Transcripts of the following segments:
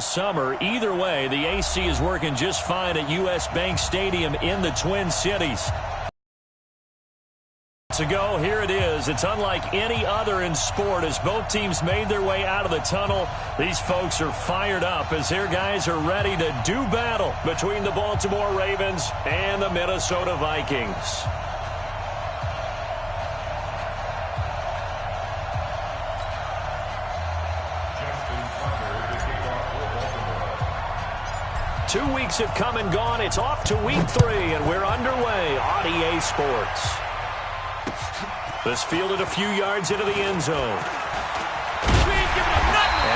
Summer. Either way, the AC is working just fine at U.S. Bank Stadium in the Twin Cities. To go, here it is. It's unlike any other in sport as both teams made their way out of the tunnel. These folks are fired up as their guys are ready to do battle between the Baltimore Ravens and the Minnesota Vikings. Two weeks have come and gone. It's off to week 3, and we're underway on EA Sports. This fielded a few yards into the end zone. And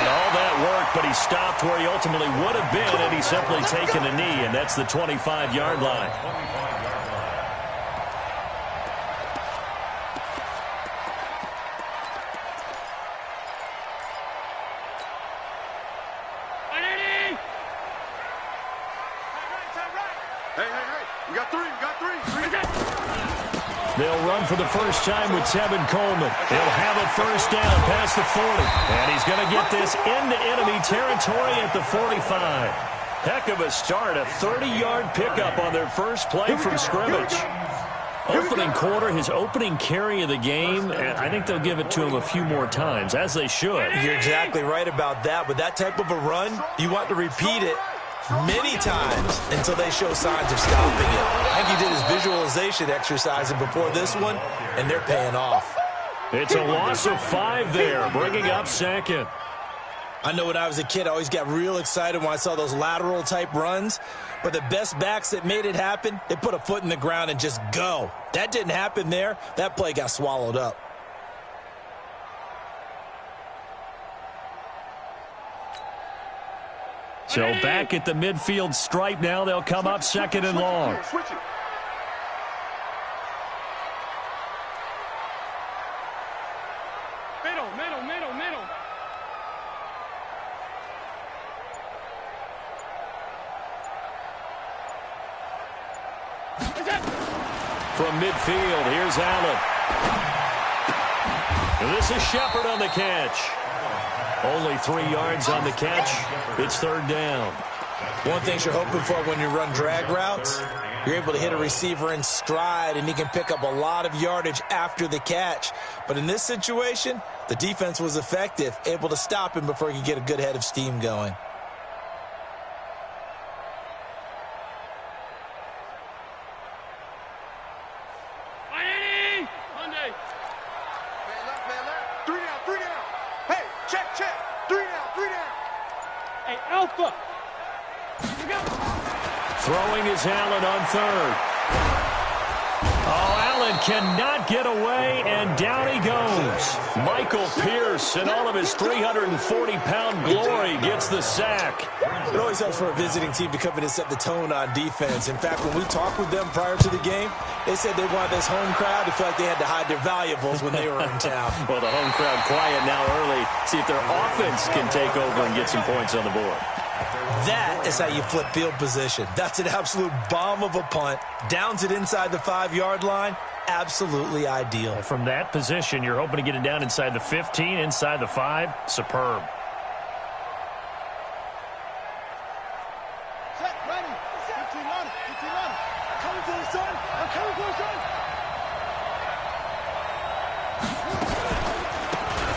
all that work, but he stopped where he ultimately would have been had he simply taken a knee, and that's the 25-yard line. They'll run for the first time with Tevin Coleman. He'll have a first down past the 40. And he's going to get this into enemy territory at the 45. Heck of a start, a 30-yard pickup on their first play from scrimmage. Opening quarter, his opening carry of the game, and I think they'll give it to him a few more times, as they should. You're exactly right about that. With that type of a run, you want to repeat it many times until they show signs of stopping it. I think he did his visualization exercise before this one, and they're paying off. It's a loss of 5 there, bringing up second. I know when I was a kid, I always got real excited when I saw those lateral-type runs, but the best backs that made it happen, they put a foot in the ground and just go. That didn't happen there. That play got swallowed up. So back at the midfield stripe now, they'll come up second and long. Middle. From midfield, here's Allen. And this is Shepard on the catch. Only 3 yards on the catch. It's third down. One thing you're hoping for when you run drag routes, you're able to hit a receiver in stride, and he can pick up a lot of yardage after the catch. But in this situation, the defense was effective, able to stop him before he could get a good head of steam going. Throwing is Allen on third. Oh, Allen cannot get away, and down he goes. Michael Pierce, in all of his 340-pound glory, gets the sack. It always helps for a visiting team to come in and set the tone on defense. In fact, when we talked with them prior to the game, they said they wanted this home crowd to feel like they had to hide their valuables when they were in town. Well, the home crowd quiet now early. See if their offense can take over and get some points on the board. That is how you flip field position. That's an absolute bomb of a punt. Downs it inside the 5-yard line. Absolutely ideal. From that position, you're hoping to get it down inside the 15, inside the 5. Superb. Set, ready. 15 on it. I'm coming for the son.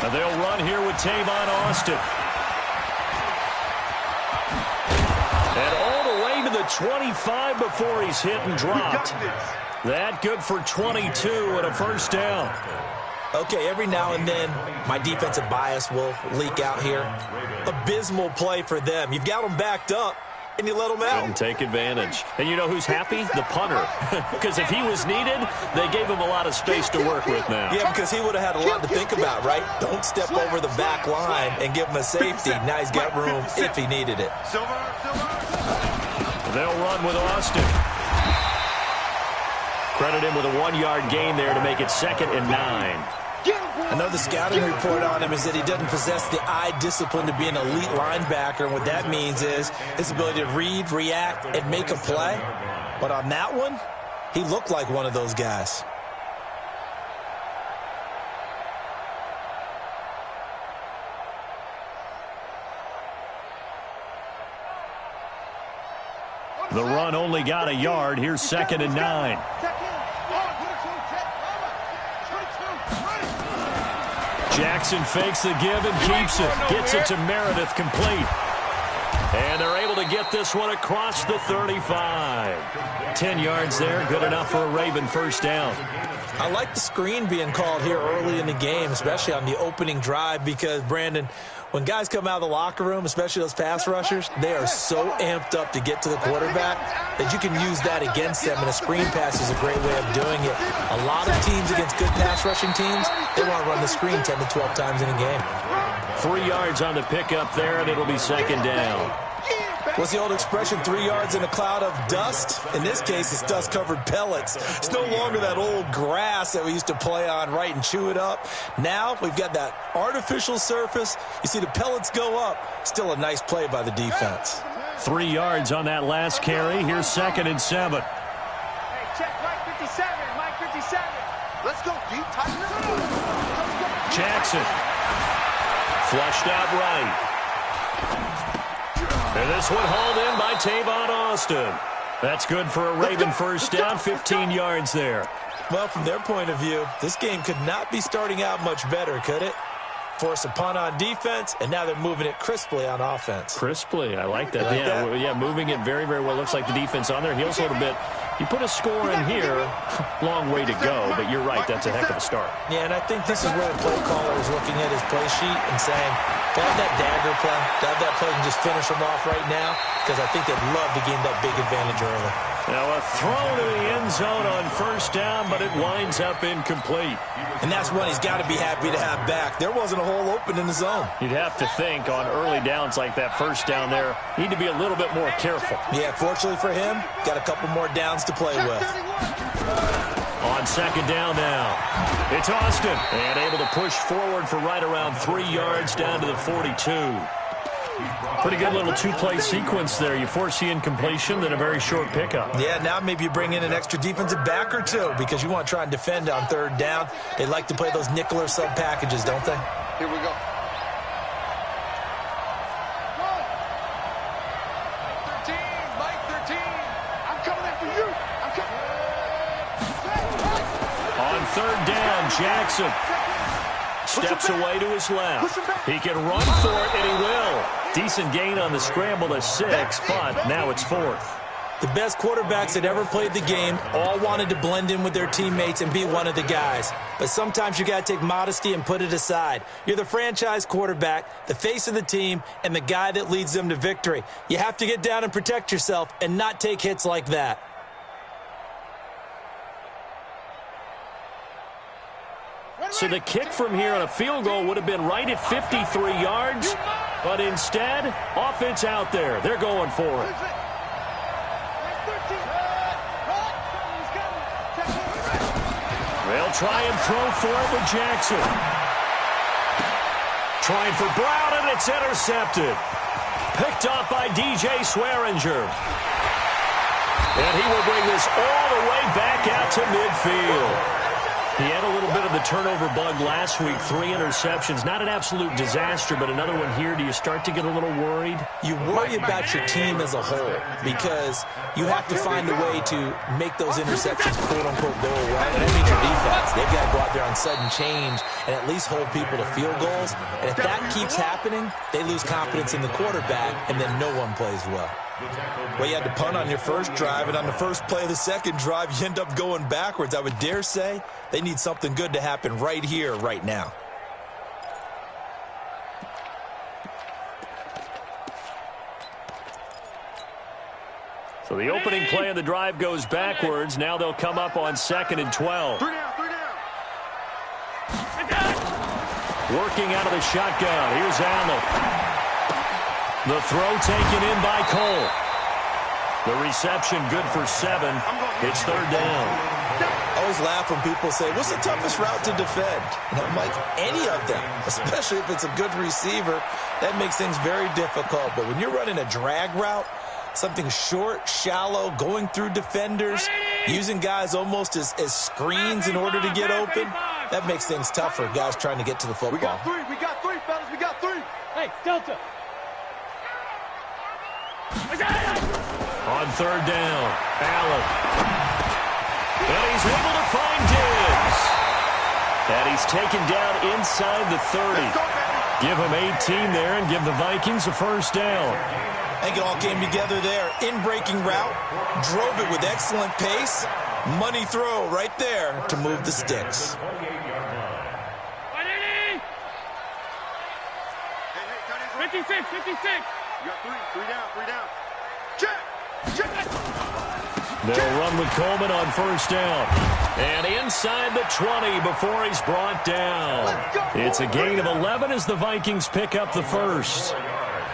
Now they'll run here with Tavon Austin. And all the way to the 25 before he's hit and dropped. That good for 22 and a first down. Okay, every now and then, my defensive bias will leak out here. Abysmal play for them. You've got them backed up, and you let them out. And take advantage. And you know who's happy? The punter. Because if he was needed, they gave him a lot of space to work with now. Yeah, because he would have had a lot to think about, right? Don't step over the back line and give him a safety. Now he's got room if he needed it. They'll run with Austin. Credit him with a 1-yard gain there to make it 2nd and 9. I know the scouting report on him is that he doesn't possess the eye discipline to be an elite linebacker. And what that means is his ability to read, react, and make a play. But on that one, he looked like one of those guys. The run only got a yard. Here's 2nd and 9. Jackson fakes the give and keeps it. Gets it to Meredith, complete. And they're able to get this one across the 35. 10 yards there, good enough for a Raven first down. I like the screen being called here early in the game, especially on the opening drive, because, Brandon, when guys come out of the locker room, especially those pass rushers, they are so amped up to get to the quarterback that you can use that against them, and a screen pass is a great way of doing it. A lot of teams against good pass rushing teams, they want to run the screen 10 to 12 times in a game. 3 yards on the pickup there, and it'll be 2nd down. What's the old expression, 3 yards in a cloud of dust? In this case, it's dust-covered pellets. It's no longer that old grass that we used to play on, right, and chew it up. Now we've got that artificial surface. You see the pellets go up. Still a nice play by the defense. 3 yards on that last carry. Here's 2nd and 7. Hey, check Mike 57. Mike 57. Let's go deep, tighten up. Jackson. Flushed out right. And this one hauled in by Tavon Austin. That's good for a Raven first down, 15 yards there. Well, from their point of view, this game could not be starting out much better, could it? Force a punt on defense, and now they're moving it crisply on offense. Crisply, I like that. Yeah, moving it very, very well. Looks like the defense on their heels a little bit. You put a score in here, long way to go, but you're right, that's a heck of a start. Yeah, and I think this is where the play caller is looking at his play sheet and saying, to have that dagger play, to have that play and just finish them off right now, because I think they'd love to gain that big advantage early. Now a throw to the end zone on first down, but it winds up incomplete. And that's one he's got to be happy to have back. There wasn't a hole open in the zone. You'd have to think on early downs like that first down there, need to be a little bit more careful. Yeah, fortunately for him, got a couple more downs to play with. On 2nd down now, it's Austin, and able to push forward for right around 3 yards down to the 42. Pretty good little two-play sequence there. You force the incompletion, then a very short pickup. Yeah, now maybe you bring in an extra defensive back or two because you want to try and defend on 3rd down. They like to play those nickel or sub packages, don't they? Here we go. 13, Mike 13. I'm coming after you. I'm coming. On 3rd down, Jackson steps away to his left. He can run for it, and he will. Decent gain on the scramble to 6, but now it's 4th. The best quarterbacks that ever played the game all wanted to blend in with their teammates and be one of the guys. But sometimes you got to take modesty and put it aside. You're the franchise quarterback, the face of the team, and the guy that leads them to victory. You have to get down and protect yourself and not take hits like that. So the kick from here on a field goal would have been right at 53 yards, but instead, offense out there. They're going for it. They'll try and throw for it with Jackson. Trying for Brown, and it's intercepted. Picked up by DJ Swearinger. And he will bring this all the way back out to midfield. He had a little bit of the turnover bug last week, 3 interceptions. Not an absolute disaster, but another one here. Do you start to get a little worried? You worry about your team as a whole because you have to find a way to make those interceptions quote-unquote go away. And that means your defense. They've got to go out there on sudden change and at least hold people to field goals. And if that keeps happening, they lose confidence in the quarterback, and then no one plays well. Well, you had to punt on your first drive, and on the first play of the second drive, you end up going backwards. I would dare say they need something good to happen right here, right now. So the opening play of the drive goes backwards. Now they'll come up on 2nd and 12. 3 down. Working out of the shotgun. Here's Allen. The throw taken in by Cole. The reception good for 7. It's 3rd down. I always laugh when people say, what's the toughest route to defend? And I'm like, any of them, especially if it's a good receiver. That makes things very difficult. But when you're running a drag route, something short, shallow, going through defenders, using guys almost as screens in order to get open, that makes things tough for guys trying to get to the football. We got three, fellas. We got 3. Hey, Delta. On On third down, Allen. And he's able to find Diggs. And he's taken down inside the 30. Give him 18 there and give the Vikings a first down. I think it all came together there. In-breaking route, drove it with excellent pace. Money throw right there to move the sticks. 56. You got three down. Check. They'll run with Coleman on first down. And inside the 20 before he's brought down. It's a gain of 11 as the Vikings pick up the first.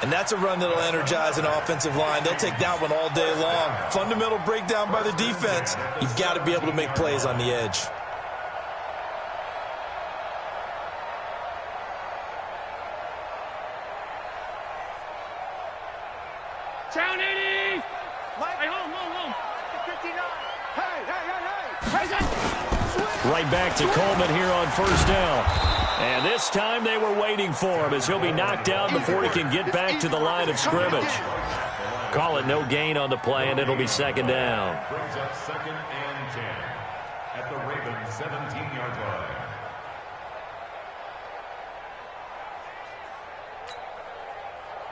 And that's a run that'll energize an offensive line. They'll take that one all day long. Fundamental breakdown by the defense. You've got to be able to make plays on the edge. Down 80. Hey, home. 59. Hey. Right back to Coleman here on first down. And this time they were waiting for him as he'll be knocked down before he can get back to the line of scrimmage. Call it no gain on the play, and it'll be second down. Brings up 2nd and 10 at the Ravens' 17-yard line.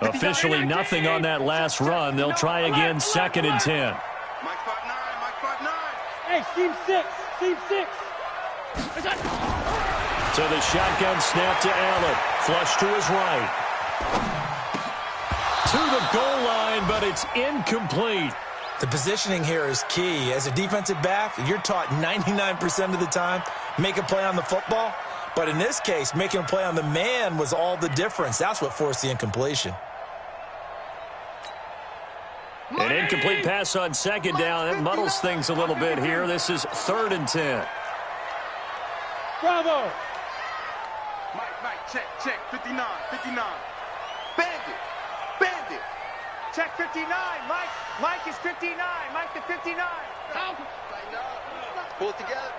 Officially nothing on that last run. They'll try again, 2nd and 10. Mike 5'9". Hey, team 6. To the shotgun snap to Allen. Flush to his right. To the goal line, but it's incomplete. The positioning here is key. As a defensive back, you're taught 99% of the time, make a play on the football. But in this case, making a play on the man was all the difference. That's what forced the incompletion. An incomplete pass on second down. That muddles things a little bit here. This is 3rd and 10. Bravo. Mike, check. 59. Bandit. Check 59. Mike is 59. Mike to 59. Pull it together.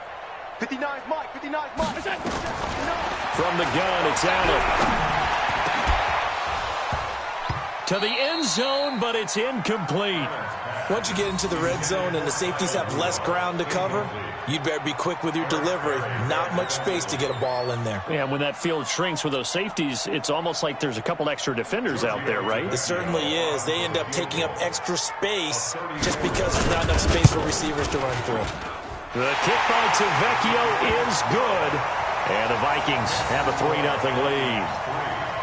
59's Mike. From the gun, it's Allen. To the end zone, but it's incomplete. Once you get into the red zone and the safeties have less ground to cover, you'd better be quick with your delivery. Not much space to get a ball in there. Yeah, when that field shrinks with those safeties, it's almost like there's a couple extra defenders out there, right? It certainly is. They end up taking up extra space just because there's not enough space for receivers to run through. The kick by Tevdawg33's is good. And the Vikings have a 3-0 lead.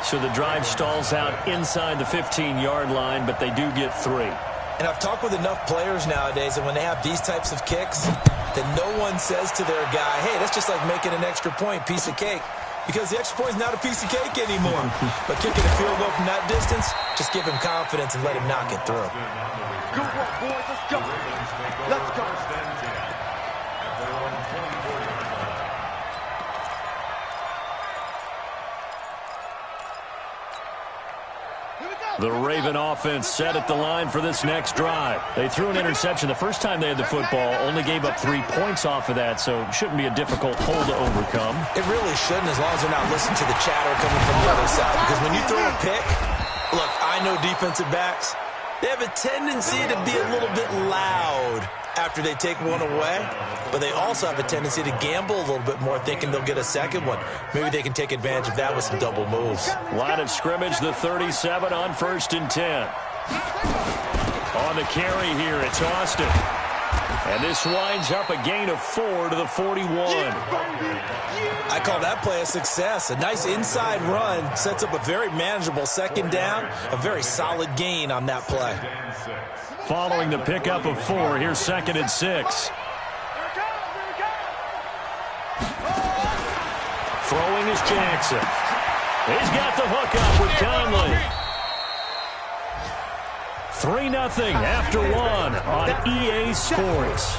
So the drive stalls out inside the 15-yard line, but they do get 3. And I've talked with enough players nowadays that when they have these types of kicks, that no one says to their guy, hey, that's just like making an extra point, piece of cake. Because the extra point is not a piece of cake anymore. But kicking a field goal from that distance, just give him confidence and let him knock it through. Good work, boys. Let's go. The Raven offense set at the line for this next drive. They threw an interception the first time they had the football, only gave up 3 points off of that, so shouldn't be a difficult hole to overcome. It really shouldn't, as long as they're not listening to the chatter coming from the other side. Because when you throw a pick, look, I know defensive backs, they have a tendency to be a little bit loud after they take one away, but they also have a tendency to gamble a little bit more, thinking they'll get a second one. Maybe they can take advantage of that with some double moves. Line of scrimmage, the 37 on 1st and 10. On the carry here, it's Austin. And this winds up a gain of 4 to the 41. I call that play a success. A nice inside run sets up a very manageable 2nd down, a very solid gain on that play. Following the pickup of 4, here's 2nd and 6. Throwing is Jackson. He's got the hook up with Conley. 3-0 after 1 on EA Sports.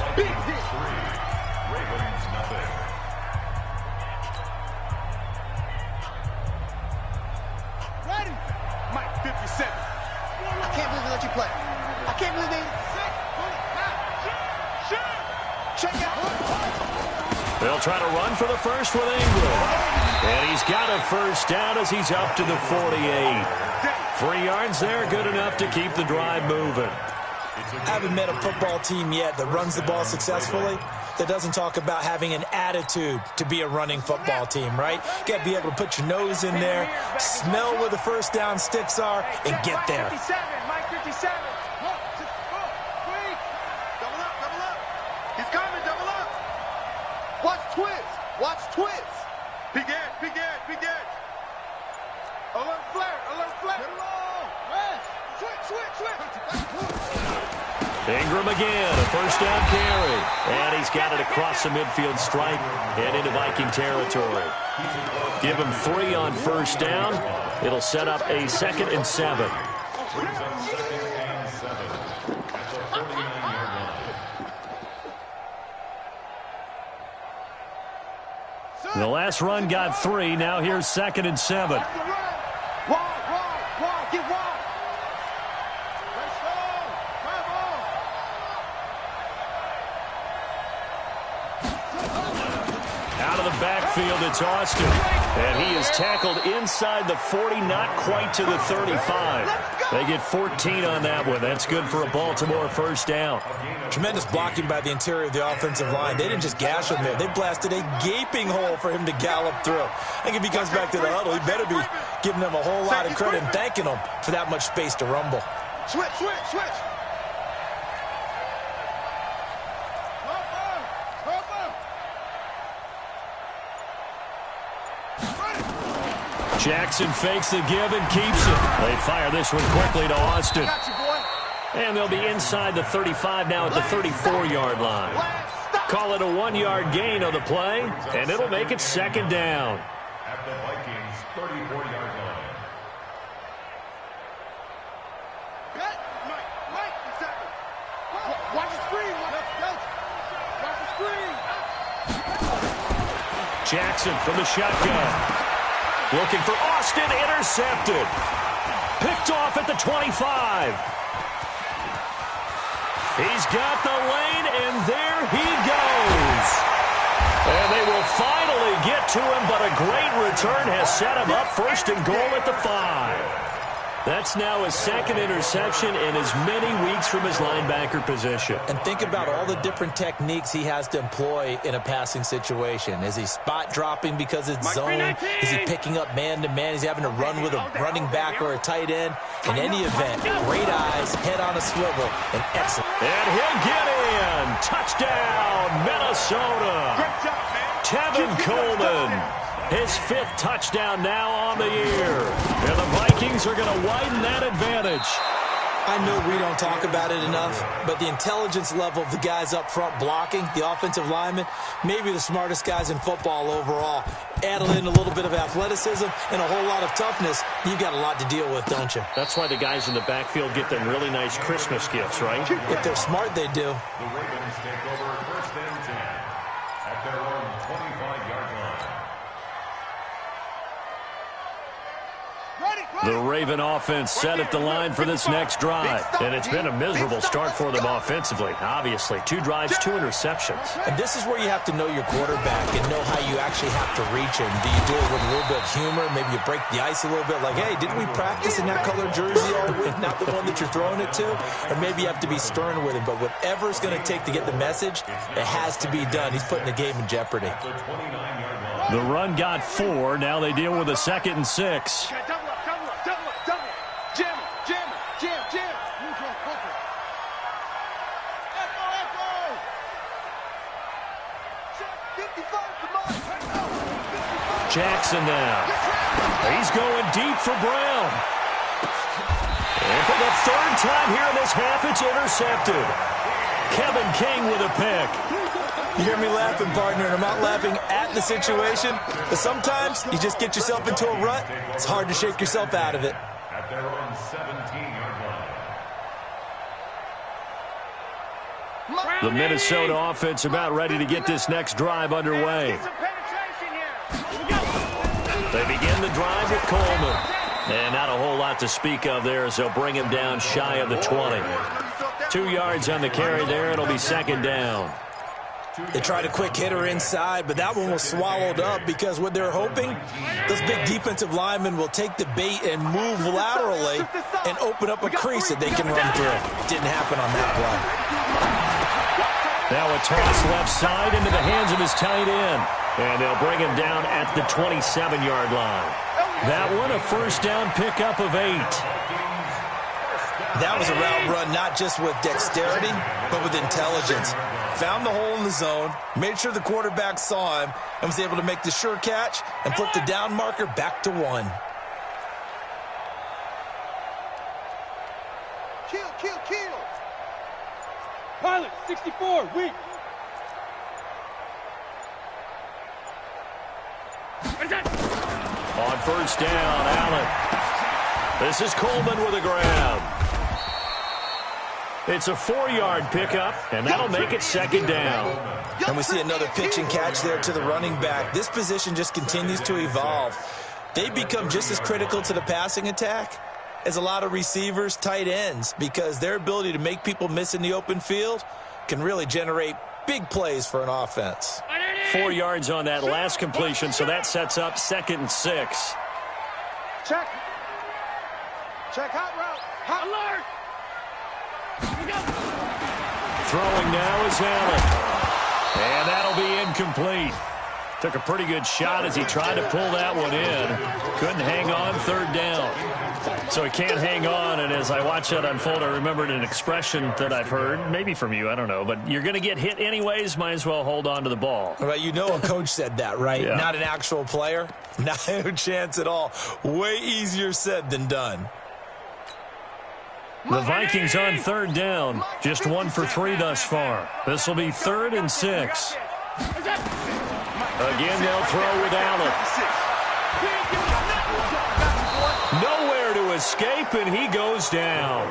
Ready? Mike, 57. I can't believe they let you play. I can't believe they... Check out. They'll try to run for the first with Ingram. And he's got a first down as he's up to the 48. 3 yards there, good enough to keep the drive moving. I haven't met a football team yet that runs the ball successfully that doesn't talk about having an attitude to be a running football team, right? You got to be able to put your nose in there, smell where the first down sticks are, and get there. Mike 57. Double up, double up. He's coming, double up. Watch twist. Watch twist. Big edge, big edge, big edge. Alert flare, alert flare. Get along. Rest. Switch. Ingram again, a first down carry. And he's got it across the midfield stripe and into Viking territory. Give him 3 on first down. It'll set up a 2nd and 7. The last run got 3. Now here's 2nd and 7. Wide, get wide. Let's go. Come on. Out of the backfield, it's Austin. And he is tackled inside the 40, not quite to the 35. They get 14 on that one. That's good for a Baltimore first down. Tremendous blocking by the interior of the offensive line. They didn't just gash him there. They blasted a gaping hole for him to gallop through. I think if he comes back to the huddle, he better be giving them a whole lot of credit and thanking them for that much space to rumble. Switch. Jackson fakes the give and keeps it. They fire this one quickly to Austin. Got you, boy. And they'll be inside the 35 now at the 34-yard line. Call it a 1-yard gain on the play, and it'll make it 2nd down. At the Vikings' 34-yard line. Mike, second. Watch the screen. Watch the screen. Jackson from the shotgun. Looking for Austin, intercepted. Picked off at the 25. He's got the lane, and there he goes. And they will finally get to him, but a great return has set him up 1st and goal at the 5. That's now his 2nd interception in as many weeks from his linebacker position. And think about all the different techniques he has to employ in a passing situation. Is he spot dropping because it's zone? Is he picking up man-to-man? Is he having to run with a running back or a tight end? In any event, great eyes, head on a swivel, and excellent. And he'll get in. Touchdown, Minnesota. Great job, man. Tevin Coleman. His 5th touchdown now on the year. And the Vikings are going to widen that advantage. I know we don't talk about it enough, but the intelligence level of the guys up front blocking, the offensive linemen, maybe the smartest guys in football overall. Add in a little bit of athleticism and a whole lot of toughness, you've got a lot to deal with, don't you? That's why the guys in the backfield get them really nice Christmas gifts, right? If they're smart, they do. The Ravens take over 1st and 10 at their own 25-yard line. The Raven offense set at the line for this next drive. And it's been a miserable start for them offensively. Obviously, 2 drives, 2 interceptions. And this is where you have to know your quarterback and know how you actually have to reach him. Do you do it with a little bit of humor? Maybe you break the ice a little bit like, hey, didn't we practice in that color jersey all week? Not the one that you're throwing it to? Or maybe you have to be stern with him. But whatever it's going to take to get the message, it has to be done. He's putting the game in jeopardy. The run got 4. Now they deal with a 2nd and 6. Jackson now. He's going deep for Brown. And for the 3rd time here in this half, it's intercepted. Kevin King with a pick. You hear me laughing, partner, and I'm not laughing at the situation, but sometimes you just get yourself into a rut. It's hard to shake yourself out of it. At their own 17-yard line. The Minnesota offense about ready to get this next drive underway. They begin the drive with Coleman. And not a whole lot to speak of there as they'll bring him down shy of the 20. 2 yards on the carry there. It'll be 2nd down. They tried a quick hitter inside, but that one was swallowed up because what they're hoping, those big defensive linemen will take the bait and move laterally and open up a crease that they can run through. Didn't happen on that play. Now a toss left side into the hands of his tight end. And they'll bring him down at the 27-yard line. That one a first down pickup of 8. That was a route run not just with dexterity, but with intelligence. Found the hole in the zone, made sure the quarterback saw him, and was able to make the sure catch and flip the down marker back to 1. Kill. Pilot, 64, weak. On first down, Allen. This is Coleman with a grab. It's a 4-yard pickup, and that'll make it second down. And we see another pitch and catch there to the running back. This position just continues to evolve. They become just as critical to the passing attack as a lot of receivers, tight ends, because their ability to make people miss in the open field can really generate big plays for an offense. 4 yards on that last completion, so that sets up 2nd and 6. Check hot route. Hot alert. Throwing now is Allen. And that'll be incomplete. Took a pretty good shot as he tried to pull that one in. Couldn't hang on, 3rd down. So he can't hang on, and as I watch that unfold, I remembered an expression that I've heard, maybe from you, I don't know, but you're going to get hit anyways, might as well hold on to the ball. Well, you know a coach said that, right? Yeah. Not an actual player. Not a chance at all. Way easier said than done. The Vikings on 3rd down, just 1 for 3 thus far. This will be 3rd and 6. Again, they'll throw with Allen. Nowhere to escape, and he goes down.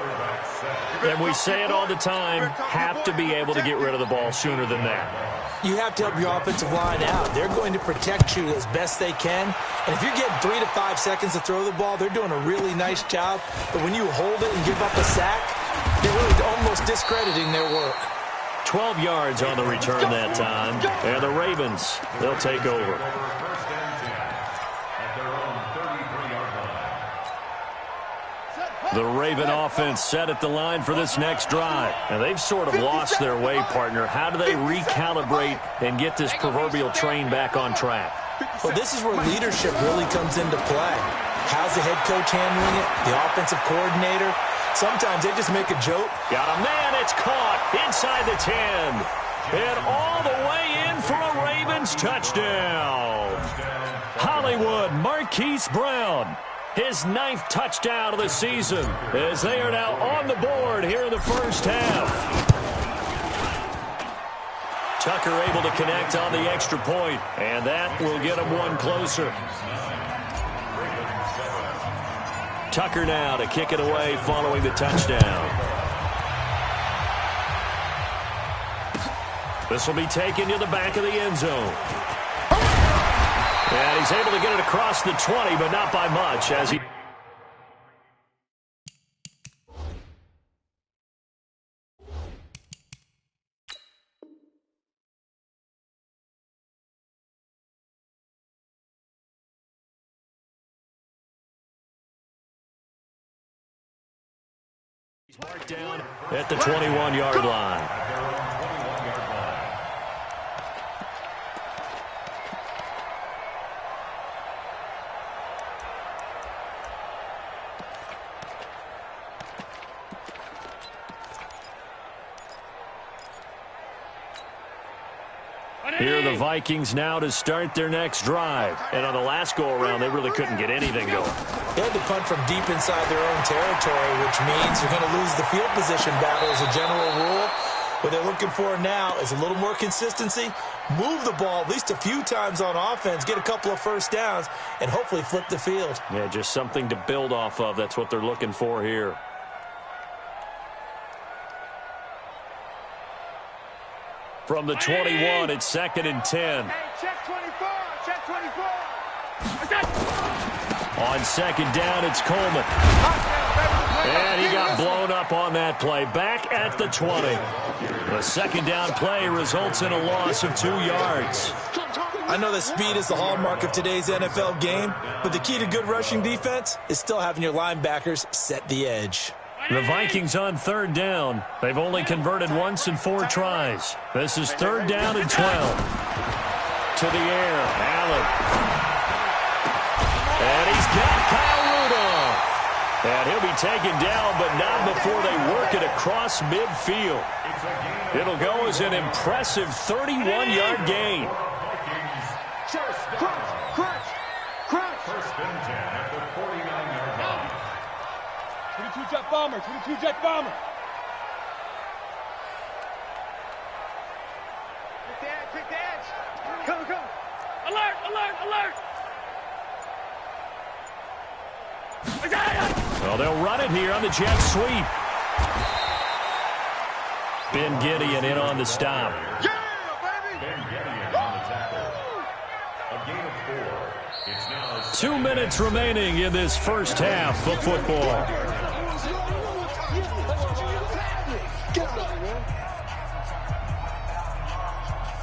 And we say it all the time, have to be able to get rid of the ball sooner than that. You have to help your offensive line out. They're going to protect you as best they can. And if you're getting 3 to 5 seconds to throw the ball, they're doing a really nice job. But when you hold it and give up a sack, they're really almost discrediting their work. 12 yards on the return that time. And the Ravens, they'll take over. The Raven offense set at the line for this next drive. And they've sort of lost their way, partner. How do they recalibrate and get this proverbial train back on track? Well, this is where leadership really comes into play. How's the head coach handling it? The offensive coordinator? Sometimes they just make a joke. Got a man, it's caught inside the 10. And all the way in for a Ravens touchdown. Hollywood Marquise Brown. His 9th touchdown of the season as they are now on the board here in the first half. Tucker able to connect on the extra point, and that will get him one closer. Tucker now to kick it away following the touchdown. This will be taken to the back of the end zone. And he's able to get it across the 20, but not by much as he... He's marked down at the 21-yard line. Here are the Vikings now to start their next drive. And on the last go-around, they really couldn't get anything going. They had to punt from deep inside their own territory, which means you're going to lose the field position battle as a general rule. What they're looking for now is a little more consistency, move the ball at least a few times on offense, get a couple of first downs, and hopefully flip the field. Yeah, just something to build off of. That's what they're looking for here. From the 21, it's 2nd and 10. Hey, check 24. Check 24. On 2nd down, it's Coleman. Touchdown, baby. And he got blown up on that play. Back at the 20. The second down play results in a loss of 2 yards. I know that speed is the hallmark of today's NFL game, but the key to good rushing defense is still having your linebackers set the edge. The Vikings on third down. They've only converted once in 4 tries. This is third down and 12. To the air, Allen. And he's got Kyle Rudolph. And he'll be taken down, but not before they work it across midfield. It'll go as an impressive 31-yard gain. Crunch. First and 10 at the 49-yard line. 22-jet bomber, 22-jet bomber. Pick the edge. Come. Alert. Well, they'll run it here on the jet sweep. Ben Gideon in on the stop. Yeah, baby. Ben Gideon on the tackle. A gain of 4. It's now 2 minutes remaining in this first half of football.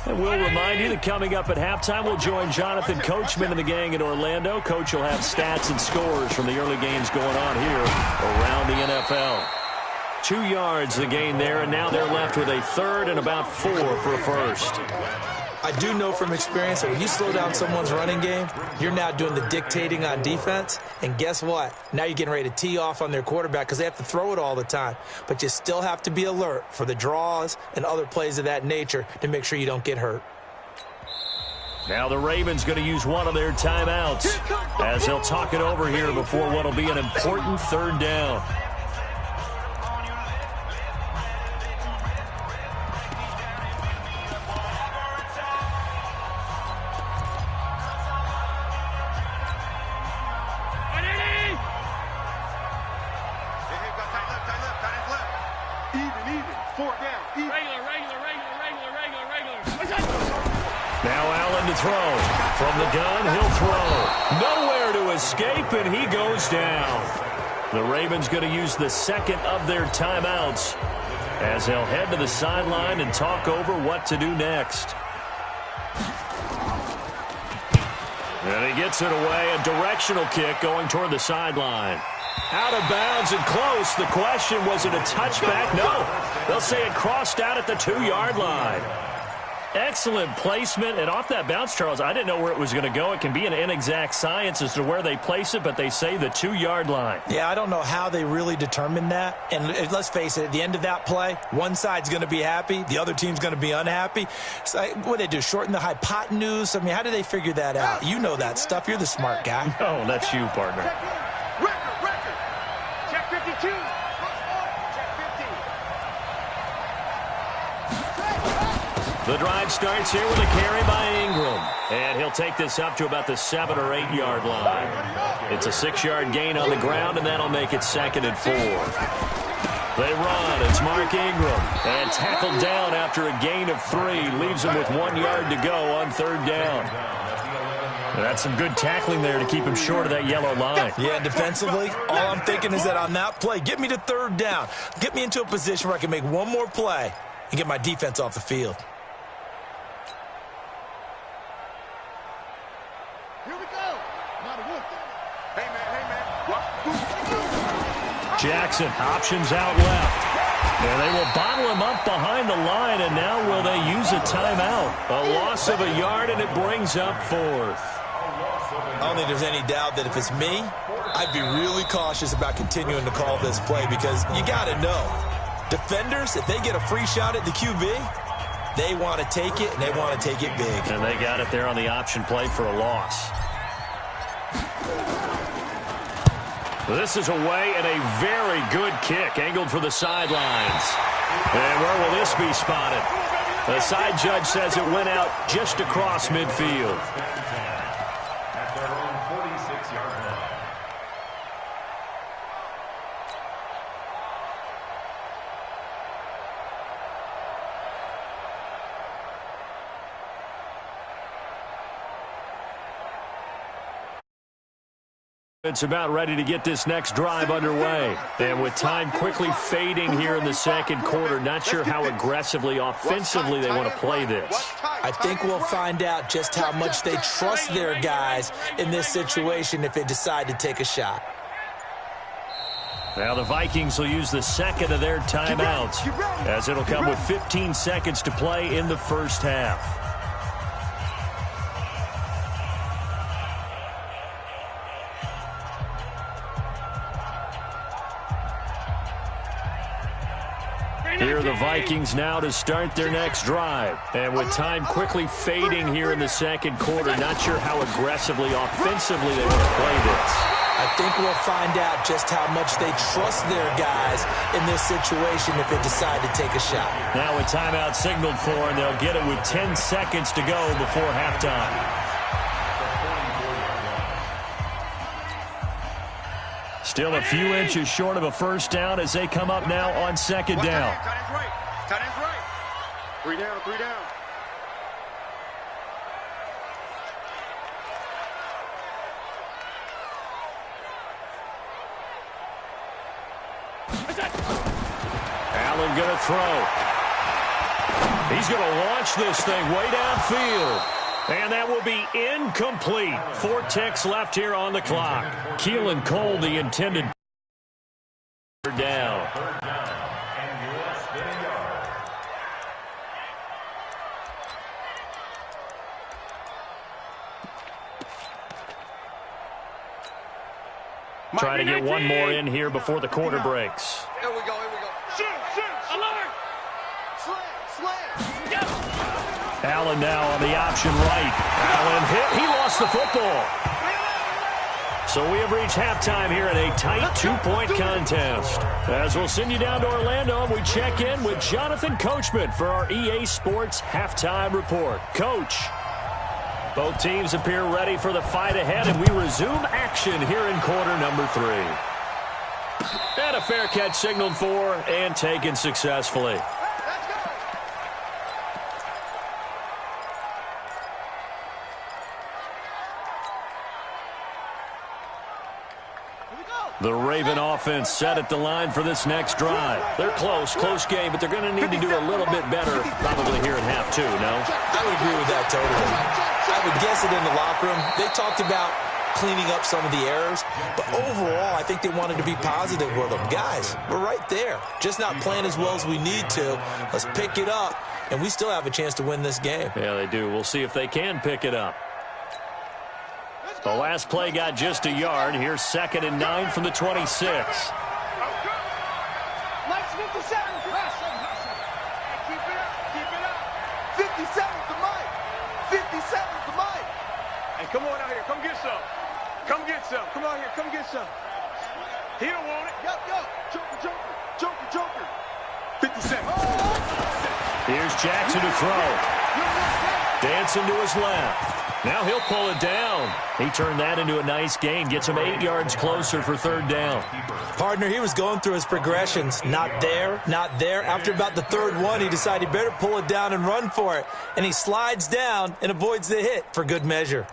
And we'll remind you that coming up at halftime, we'll join Jonathan Coachman and the gang in Orlando. Coach will have stats and scores from the early games going on here around the NFL. 2 yards the gain there, and now they're left with a third and about 4 for a first. I do know from experience that when you slow down someone's running game, you're now doing the dictating on defense. And guess what? Now you're getting ready to tee off on their quarterback because they have to throw it all the time. But you still have to be alert for the draws and other plays of that nature to make sure you don't get hurt. Now the Ravens going to use one of their timeouts as they'll talk it over here before what will be an important third down. Throw. From the gun, he'll throw. Nowhere to escape, and he goes down. The Ravens going to use the second of their timeouts as they'll head to the sideline and talk over what to do next. And he gets it away. A directional kick going toward the sideline. Out of bounds and close. The question, was it a touchback? No. They'll say it crossed out at the 2-yard line. Excellent placement, and off that bounce, Charles, I didn't know where it was going to go. It can be an inexact science as to where they place it, but they say the 2-yard line. Yeah, I don't know how they really determined that. And let's face it, at the end of that play, one side's going to be happy, the other team's going to be unhappy. So, what do they do, shorten the hypotenuse? I mean, how do they figure that out? You know that stuff. You're the smart guy. Oh, that's you, partner. Record. Check 52. The drive starts here with a carry by Ingram. And he'll take this up to about the 7- or 8-yard line. It's a 6-yard gain on the ground, and that'll make it 2nd and 4. They run. It's Mark Ingram. And tackled down after a gain of 3. Leaves him with 1 yard to go on third down. That's some good tackling there to keep him short of that yellow line. Yeah, defensively, all I'm thinking is that on that play, get me to third down. Get me into a position where I can make one more play and get my defense off the field. Jackson options out left. And they will bottle him up behind the line, and now will they use a timeout? A loss of a yard, and it brings up 4th. I don't think there's any doubt that if it's me, I'd be really cautious about continuing to call this play because you got to know, defenders, if they get a free shot at the QB, they want to take it, and they want to take it big. And they got it there on the option play for a loss. This is away and a very good kick angled for the sidelines. And where will this be spotted? The side judge says it went out just across midfield. It's about ready to get this next drive underway. And with time quickly fading here in the second quarter, not sure how aggressively, offensively they want to play this. I think we'll find out just how much they trust their guys in this situation if they decide to take a shot. Now the Vikings will use the second of their timeouts, as it'll come with 15 seconds to play in the first half. Here are the Vikings now to start their next drive. And with time quickly fading here in the second quarter, not sure how aggressively, offensively they want to play this. I think we'll find out just how much they trust their guys in this situation if they decide to take a shot. Now a timeout signaled for, and they'll get it with 10 seconds to go before halftime. Still a few inches short of a first down as they come up now on second down. Tight end's right. Tight end's right. 3 down, 3 down. Allen going to throw. He's going to launch this thing way downfield. And that will be incomplete. 4 ticks left here on the clock. Keelan Cole, the intended down. Third down and less than a yard. Trying to get one more in here before the quarter breaks. Here we go, here we go. Shoot, shoot, alert! Slam, slam. Allen now on the option right. Allen hit. He lost the football. So we have reached halftime here in a tight 2-point contest. As we'll send you down to Orlando, we check in with Jonathan Coachman for our EA Sports Halftime Report. Coach, both teams appear ready for the fight ahead, and we resume action here in quarter number 3. And a fair catch signaled for and taken successfully. The Raven offense set at the line for this next drive. They're close game, but they're going to need to do a little bit better probably here in half 2, no? I would agree with that totally. I would guess it in the locker room. They talked about cleaning up some of the errors, but overall, I think they wanted to be positive with them. Guys, we're right there. Just not playing as well as we need to. Let's pick it up, and we still have a chance to win this game. Yeah, they do. We'll see if they can pick it up. The last play got just a yard. Here's 2nd and 9 from the 26. Keep it up. 57 to Mike. 57 to Mike. Hey, come on out here. Come get some. Come get some. Come out here. Come get some. He don't want it. Yo. Joker. 57. Here's Jackson to throw. Dancing to his left. Now he'll pull it down. He turned that into a nice gain. Gets him 8 yards closer for 3rd down. Partner, he was going through his progressions. Not there, not there. After about the 3rd one, he decided he better pull it down and run for it. And he slides down and avoids the hit for good measure.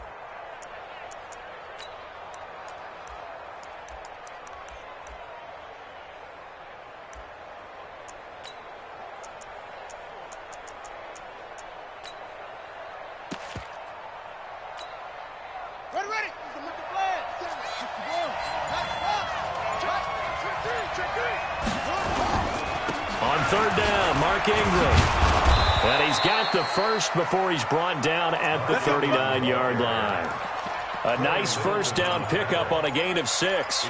On 3rd down, Mark Ingram. And he's got the first before he's brought down at the 39-yard line. A nice first down pickup on a gain of 6.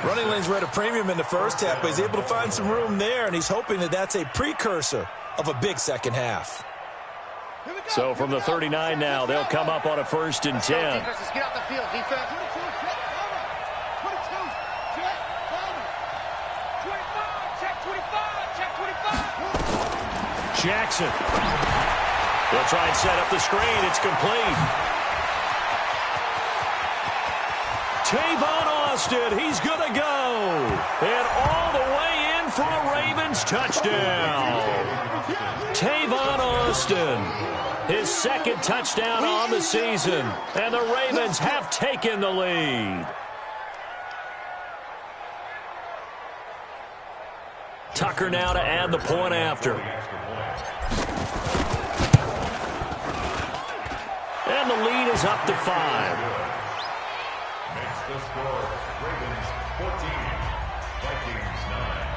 Running lanes were at a premium in the first half, but he's able to find some room there, and he's hoping that that's a precursor of a big second half. So from the 39 now, they'll come up on a 1st and 10. Defense, get out the field. Defense. 22. Check 25. Jackson. They'll try and set up the screen. It's complete. Tavon Austin, he's going to go. And all the way in for a Ravens touchdown. Tavon Austin, his 2nd touchdown on the season. And the Ravens have taken the lead. Tucker now to add the point after. And the lead is up to 5. Makes the score Ravens 14, Vikings 9.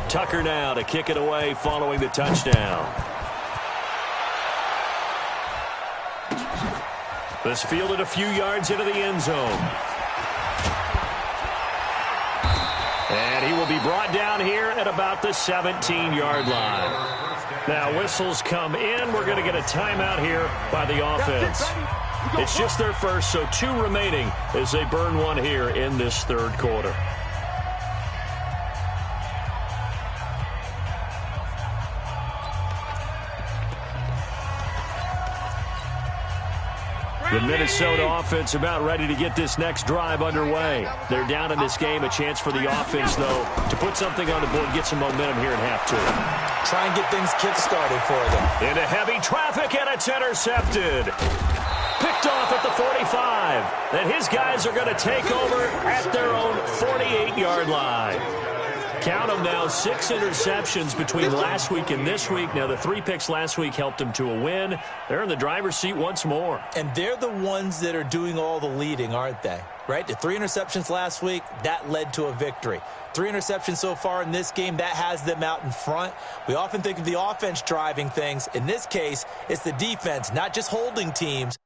Tucker now to kick it away following the touchdown. This fielded a few yards into the end zone. And he will be brought down here at about the 17-yard line. Now whistles come in. We're going to get a timeout here by the offense. It's just their first, so 2 remaining as they burn one here in this third quarter. The Minnesota offense about ready to get this next drive underway. They're down in this game. A chance for the offense, though, to put something on the board, get some momentum here in half 2. Try and get things kick-started for them. Into heavy traffic, and it's intercepted. Picked off at the 45. And his guys are going to take over at their own 48-yard line. Count them now, 6 interceptions between last week and this week. Now, the 3 picks last week helped them to a win. They're in the driver's seat once more. And they're the ones that are doing all the leading, aren't they? Right? The 3 interceptions last week, that led to a victory. 3 interceptions so far in this game, that has them out in front. We often think of the offense driving things. In this case, it's the defense, not just holding teams.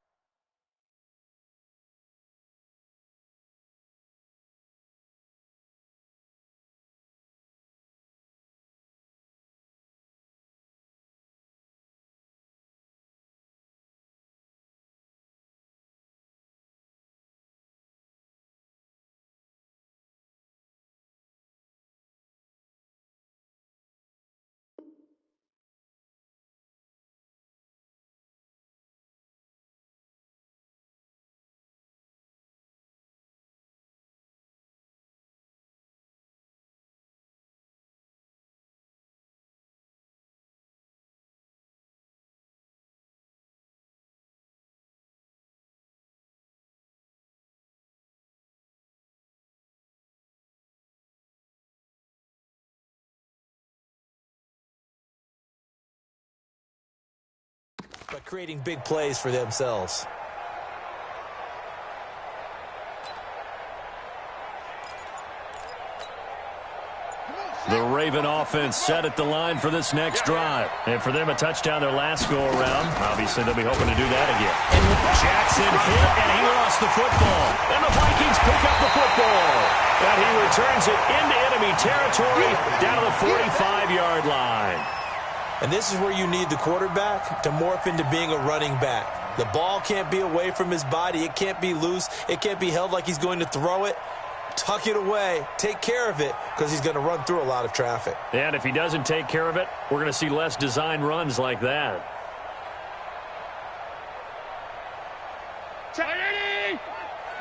But creating big plays for themselves. The Raven offense set at the line for this next drive. And for them, a touchdown their last go-around. Obviously, they'll be hoping to do that again. Jackson hit, and he lost the football. And the Vikings pick up the football. And he returns it into enemy territory down to the 45-yard line. And this is where you need the quarterback to morph into being a running back. The ball can't be away from his body. It can't be loose. It can't be held like he's going to throw it. Tuck it away. Take care of it because he's going to run through a lot of traffic. And if he doesn't take care of it, we're going to see less design runs like that.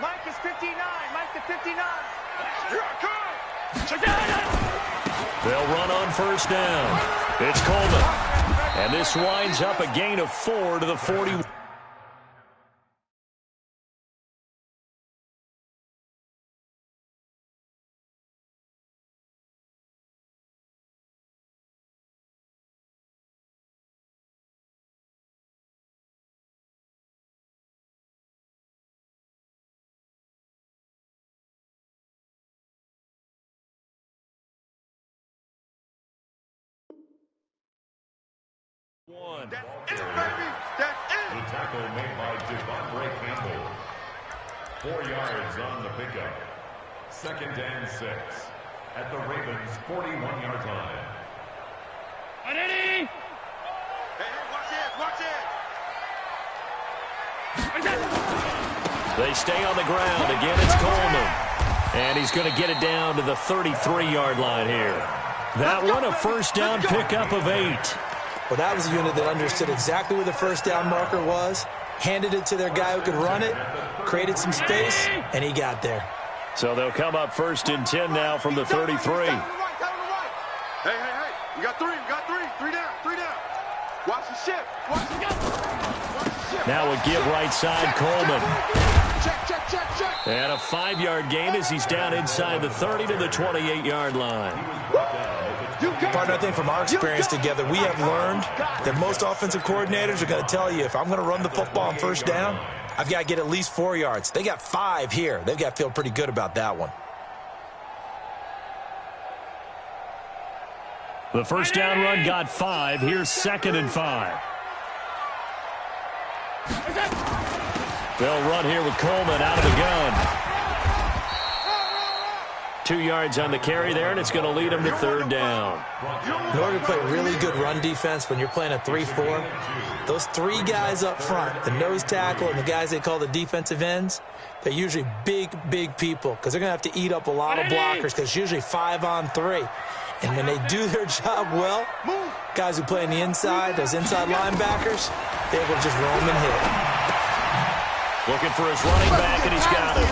Mike is 59. Mike to 59. They'll run on first down. It's Coleman. And this winds up a gain of 4 to the 40. That's it, baby. That's it. The tackle made by Devondre Campbell. 4 yards on the pickup. 2nd and 6 at the Ravens' 41-yard line. Hey, watch it, watch it. They stay on the ground. Again, it's Coleman. And he's going to get it down to the 33-yard line here. That one, a first down pickup of 8. Well, that was a unit that understood exactly where the first down marker was, handed it to their guy who could run it, created some space, and he got there. So they'll come up first and 10 now from the 33. Hey, we got three. Three down. Watch the shift. Now a give right side, Coleman. Check. And a 5-yard gain as he's down inside the 30 to the 28-yard line. Partner, I think from our experience together, we have learned that most offensive coordinators are going to tell you, if I'm going to run the football on first down, I've got to get at least 4 yards. They got 5 here. They've got to feel pretty good about that one. The first down run got 5. Here's 2nd and 5. They'll run here with Coleman out of the gun. 2 yards on the carry there, and it's going to lead him to 3rd down. In order to play really good run defense when you're playing a 3-4, those 3 guys up front, the nose tackle and the guys they call the defensive ends, they're usually big people because they're going to have to eat up a lot of blockers because it's usually 5 on 3. And when they do their job well, guys who play on the inside, those inside linebackers, they're able to just roam and hit. Looking for his running back, and he's got it.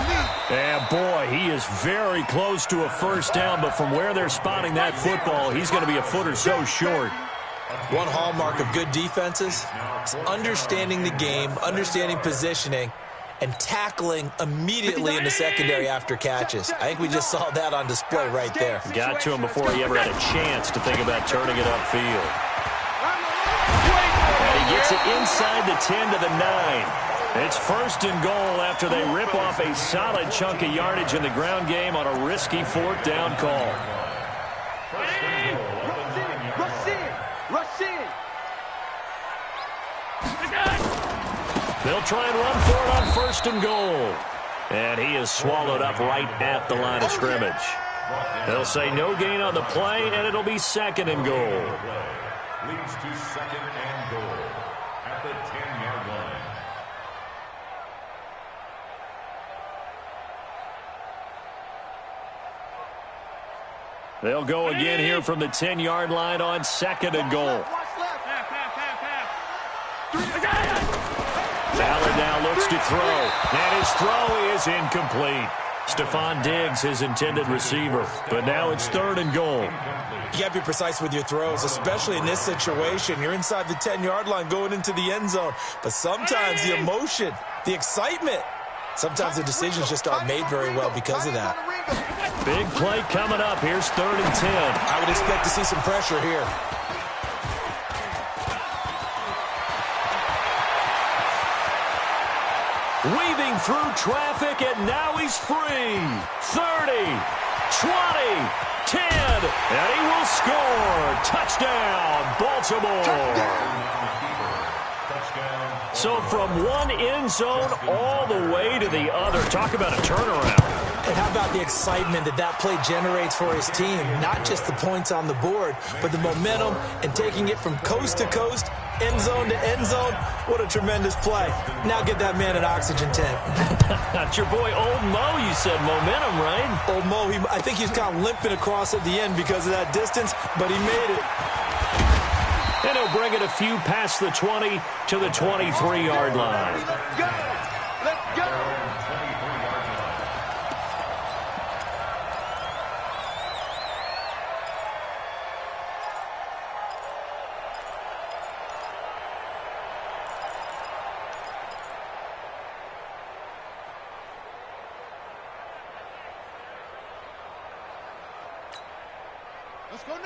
And, boy, he is very close to a first down, but from where they're spotting that football, he's going to be a foot or so short. One hallmark of good defenses is understanding the game, understanding positioning, and tackling immediately in the secondary after catches. I think we just saw that on display right there. Got to him before he ever had a chance to think about turning it upfield. And he gets it inside the 10 to the 9. It's 1st and goal after they rip off a solid chunk of yardage in the ground game on a risky 4th down call. Rush in. They'll try and run for it on 1st and goal. And he is swallowed up right at the line of scrimmage. They'll say no gain on the play, and it'll be 2nd and goal. Leads to 2nd and goal at the 10-yard line. They'll go again here from the 10-yard line on 2nd and goal. Ballard now looks to throw, and his throw is incomplete. Stephon Diggs, his intended receiver, but now it's 3rd and goal. You got to be precise with your throws, especially in this situation. You're inside the 10-yard line going into the end zone, but sometimes the emotion, the excitement, sometimes the decisions just aren't made very well because of that. Big play coming up. Here's 3rd and 10. I would expect to see some pressure here. Weaving through traffic, and now he's free. 30, 20, 10, and he will score. Touchdown, Baltimore. So from one end zone all the way to the other. Talk about a turnaround. And how about the excitement that play generates for his team? Not just the points on the board, but the momentum and taking it from coast to coast, end zone to end zone. What a tremendous play. Now get that man an oxygen tank. That's your boy Old Mo, you said. Momentum, right? Old Mo, I think he's kind of limping across at the end because of that distance, but he made it. And he'll bring it a few past the 20 to the 23-yard line. Let's go.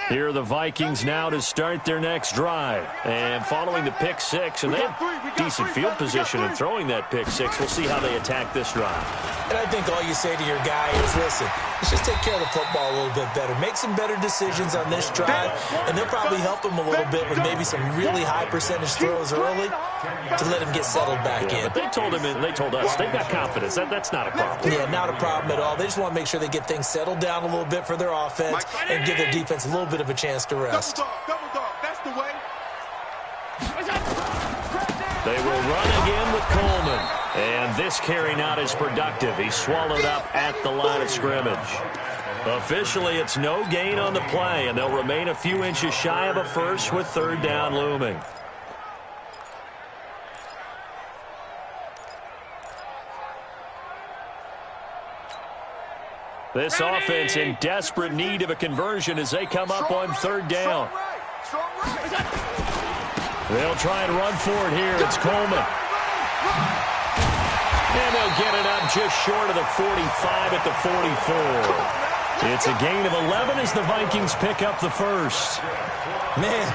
Here are the Vikings now to start their next drive. And following the pick six, and they have decent field position in throwing that pick six. We'll see how they attack this drive. And I think all you say to your guy is, listen, let's just take care of the football a little bit better. Make some better decisions on this drive, and they'll probably help him a little bit with maybe some really high percentage throws early to let him get settled back in. But they told him, and they told us, they've got confidence. That's not a problem. Yeah, not a problem at all. They just want to make sure they get things settled down a little bit for their offense and give their defense a little bit of a chance to rest. Double dog, that's the way. They will run again with Coleman. And this carry not as productive. He's swallowed up at the line of scrimmage. Officially, it's no gain on the play, and they'll remain a few inches shy of a first with third down looming. This offense in desperate need of a conversion as they come up on third down. They'll try and run for it here. It's Coleman. And they'll get it up just short of the 45 at the 44. It's a gain of 11 as the Vikings pick up the first. Man,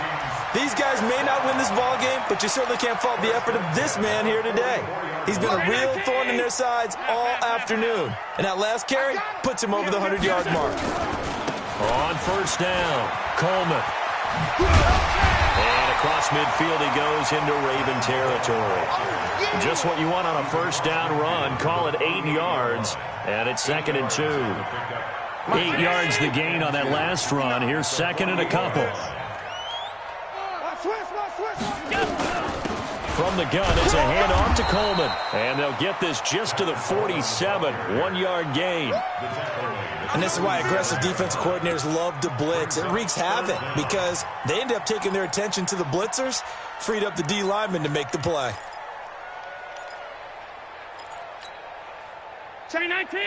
these guys may not win this ball game, but you certainly can't fault the effort of this man here today. He's been a real thorn in their sides all afternoon. And that last carry puts him over the 100-yard mark. On first down, Coleman. And across midfield he goes into Raven territory. Just what you want on a first down run. Call it 8 yards, and it's 2nd and 2. 8 yards the gain on that last run. Here's 2nd and a couple. From the gun, it's a handoff to Coleman. And they'll get this just to the 47, 1-yard gain. And this is why aggressive defensive coordinators love to blitz. It wreaks havoc because they end up taking their attention to the blitzers, freed up the D lineman to make the play. Chain 19.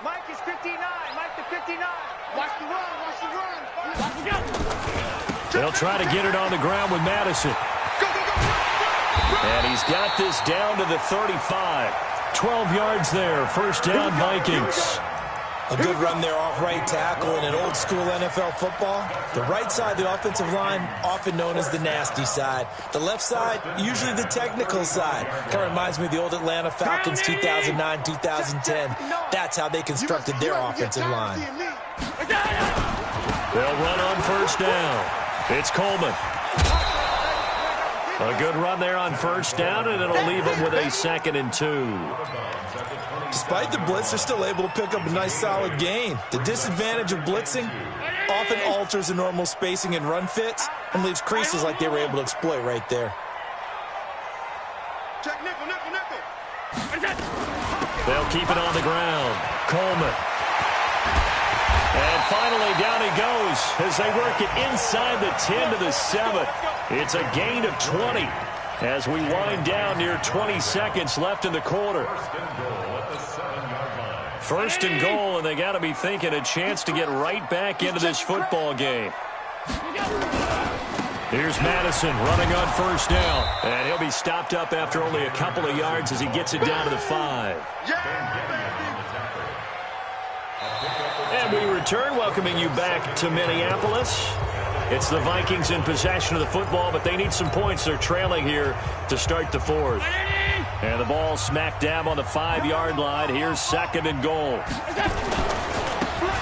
Mike is 59. Mike to 59. Watch the run. Watch the run. Watch the go. They'll try to get it on the ground with Madison. And he's got this down to the 35. 12 yards there. First down, Vikings. A good run there off right tackle in an old-school NFL football. The right side of the offensive line, often known as the nasty side. The left side, usually the technical side. Kind of reminds me of the old Atlanta Falcons 2009, 2010. That's how they constructed their offensive line. They'll run on first down. It's Coleman. A good run there on first down, and it'll leave them with a 2nd and 2. Despite the blitz, they're still able to pick up a nice, solid gain. The disadvantage of blitzing often alters the normal spacing and run fits and leaves creases like they were able to exploit right there. Check nickel, nickel, nickel. They'll keep it on the ground. Coleman. And finally, down he goes as they work it inside the 10 to the 7. It's a gain of 20 as we wind down near 20 seconds left in the quarter. First and goal, and they got to be thinking a chance to get right back into this football game. Here's Madison running on first down, and he'll be stopped up after only a couple of yards as he gets it down to the 5. And we return, welcoming you back to Minneapolis. It's the Vikings in possession of the football, but they need some points. They're trailing here to start the 4th. And the ball smack dab on the 5-yard line. Here's 2nd and goal.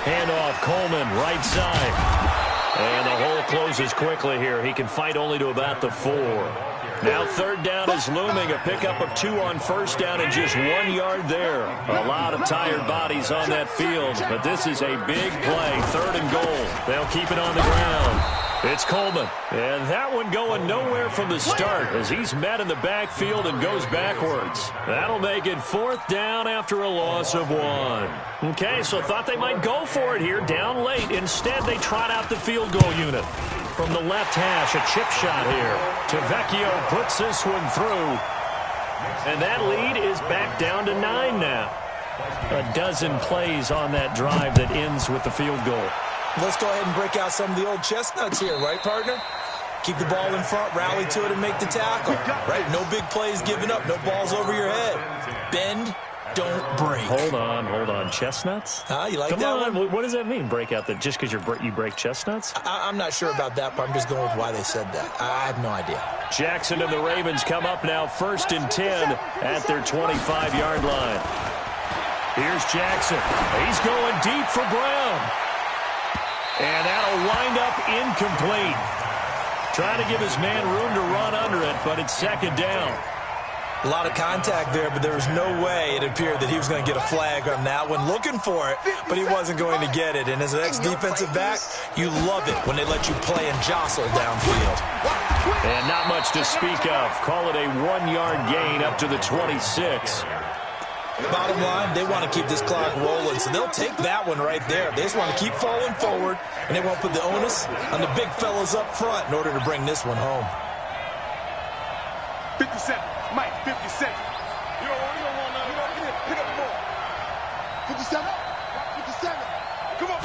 Handoff, Coleman, right side. And the hole closes quickly here. He can fight only to about the 4. Now third down is looming. A pickup of 2 on first down and just 1 yard there. A lot of tired bodies on that field, but this is a big play. 3rd and goal. They'll keep it on the ground. It's Coleman, and that one going nowhere from the start as he's met in the backfield and goes backwards. That'll make it 4th down after a loss of 1. Okay, so thought they might go for it here down late. Instead, they trot out the field goal unit. From the left hash, a chip shot here. Tevdawg puts this one through. And that lead is back down to 9 now. A dozen plays on that drive that ends with the field goal. Let's go ahead and break out some of the old chestnuts here, right, partner? Keep the ball in front, rally to it, and make the tackle. Right? No big plays given up, no balls over your head. Bend, don't break. Hold on. Chestnuts? You like Come that on. one? What does that mean, break out that just because you break chestnuts? I'm not sure about that, but I'm just going with why they said that. I have no idea. Jackson and the Ravens come up now 1st and 10 at their 25-yard line. Here's Jackson. He's going deep for Brown. And that'll wind up incomplete. Trying to give his man room to run under it, but it's 2nd down. A lot of contact there, but there was no way it appeared that he was going to get a flag on that one. Looking for it, but he wasn't going to get it. And as an ex-defensive back, you love it when they let you play and jostle downfield. And not much to speak of. Call it a 1-yard gain up to the 26. Bottom line, they want to keep this clock rolling, so they'll take that one right there. They just want to keep falling forward, and they won't put the onus on the big fellas up front in order to bring this one home. 57. Mike, 57. You don't want none. Pick up the ball. 57. 57. Come on.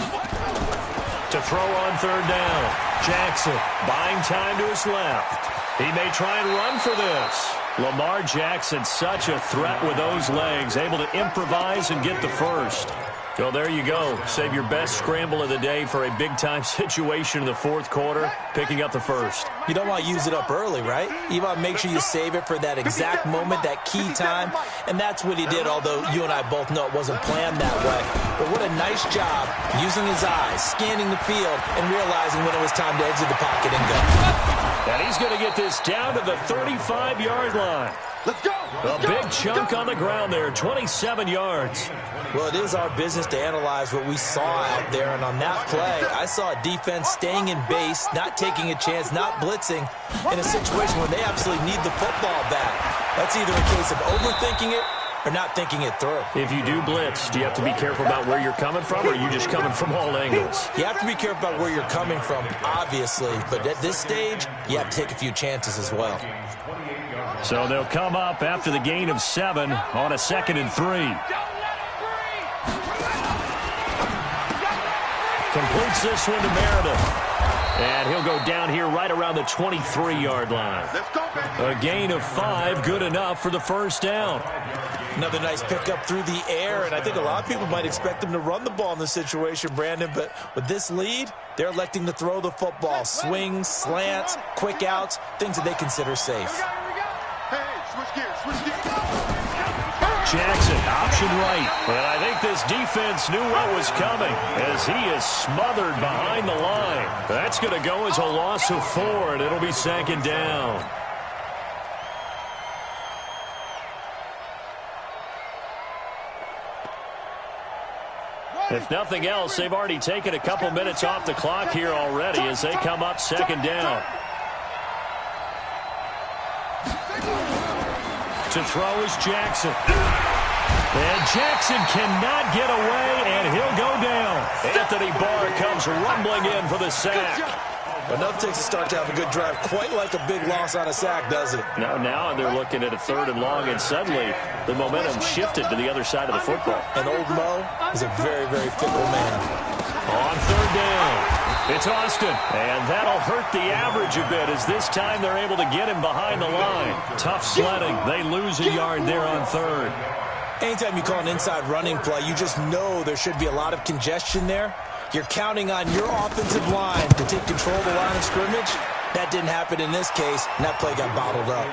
To throw on third down. Jackson buying time to his left. He may try and run for this. Lamar Jackson, such a threat with those legs, able to improvise and get the first. Well, there you go. Save your best scramble of the day for a big-time situation in the fourth quarter, picking up the first. You don't want to use it up early, right? You want to make sure you save it for that exact moment, that key time, and that's what he did, although you and I both know it wasn't planned that way. But what a nice job using his eyes, scanning the field, and realizing when it was time to exit the pocket and go. And he's going to get this down to the 35-yard line. Let's go. A big chunk on the ground there, 27 yards. Well, it is our business to analyze what we saw out there, and on that play, I saw a defense staying in base, not taking a chance, not blitzing, in a situation where they absolutely need the football back. That's either a case of overthinking it or not thinking it through. If you do blitz, do you have to be careful about where you're coming from, or are you just coming from all angles? You have to be careful about where you're coming from, obviously, but at this stage, you have to take a few chances as well. So they'll come up after the gain of 7 on a 2nd and 3. Completes this one to Meredith. And he'll go down here right around the 23-yard line. A gain of 5, good enough for the first down. Another nice pickup through the air, and I think a lot of people might expect them to run the ball in this situation, Brandon, but with this lead, they're electing to throw the football. Swings, slants, quick outs, things that they consider safe. Jackson, option right. And I think this defense knew what was coming as he is smothered behind the line. That's going to go as a loss of 4, and it'll be 2nd down. If nothing else, they've already taken a couple minutes off the clock here already as they come up 2nd down. To throw is Jackson. And Jackson cannot get away, and he'll go down. Anthony Barr comes rumbling in for the sack. Enough takes a start to have a good drive. Quite like a big loss on a sack, does it? Now they're looking at a 3rd and long, and suddenly the momentum shifted to the other side of the football. And old Mo is a very, very fickle man. On 3rd down, it's Austin. And that'll hurt the average a bit as this time they're able to get him behind the line. Tough sledding. They lose a yard there on 3rd. Anytime you call an inside running play, you just know there should be a lot of congestion there. You're counting on your offensive line to take control of the line of scrimmage. That didn't happen in this case, and that play got bottled up.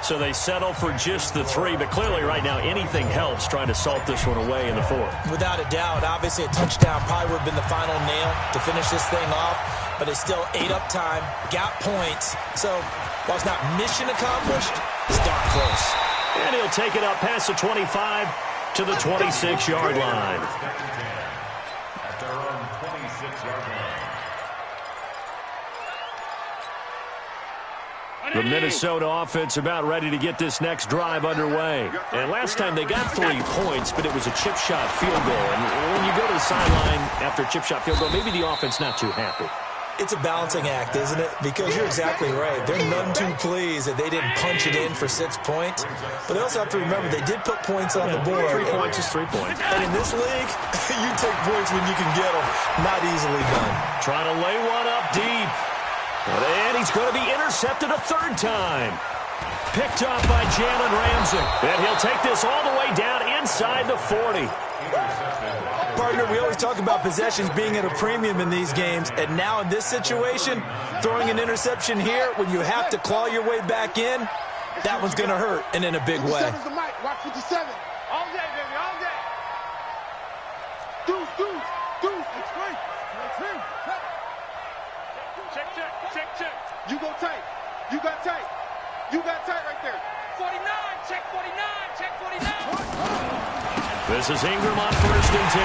So they settle for just the 3, but clearly right now anything helps trying to salt this one away in the 4th. Without a doubt, obviously a touchdown probably would have been the final nail to finish this thing off, but it's still ate up time, got points. So while it's not mission accomplished, it's darn close. And he'll take it up past the 25 to the 26-yard line. At their own 26-yard line. The Minnesota offense about ready to get this next drive underway. And last time they got 3 points, but it was a chip shot field goal. And when you go to the sideline after a chip shot field goal, maybe the offense not too happy. It's a balancing act, isn't it? Because you're exactly right. They're none too pleased that they didn't punch it in for 6 points. But they also have to remember they did put points on the board. 3 points is 3 points. And in this league, you take points when you can get them. Not easily done. Trying to lay one up deep. And he's going to be intercepted a 3rd time. Picked off by Jalen Ramsey. And he'll take this all the way down inside the 40. Partner, we always talk about possessions being at a premium in these games, and now in this situation, throwing an interception here when you have to claw your way back in, that one's going to hurt, and in a big way. Watch 57. All day, baby, all day. Deuce, it's free. Check. You go tight. You got tight right there. 49, check 49, check 49. This is Ingram on 1st and 10.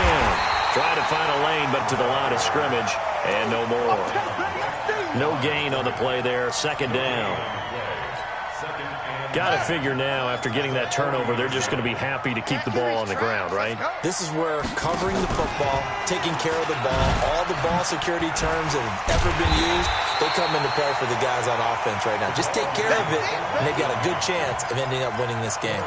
Trying to find a lane, but to the line of scrimmage, and no more. No gain on the play there. 2nd down. Got to figure now, after getting that turnover, they're just going to be happy to keep the ball on the ground, right? This is where covering the football, taking care of the ball, all the ball security terms that have ever been used, they come into play for the guys on offense right now. Just take care of it, and they've got a good chance of ending up winning this game.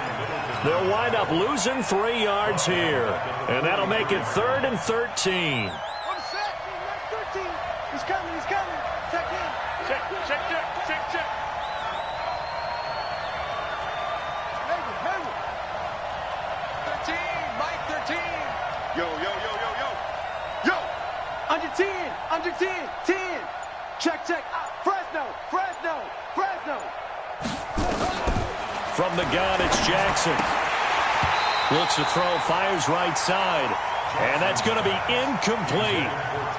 They'll wind up losing 3 yards here, and that'll make it 3rd and 13. He's coming, he's coming. Check in. Check, check, check, check, check. 13, Mike 13. Yo, yo, yo, yo, yo. Yo! Under 10, under 10, 10. Check, check. Fresno, Fresno, Fresno. From the gun, it's Jackson. Looks to throw, fires right side. And that's going to be incomplete.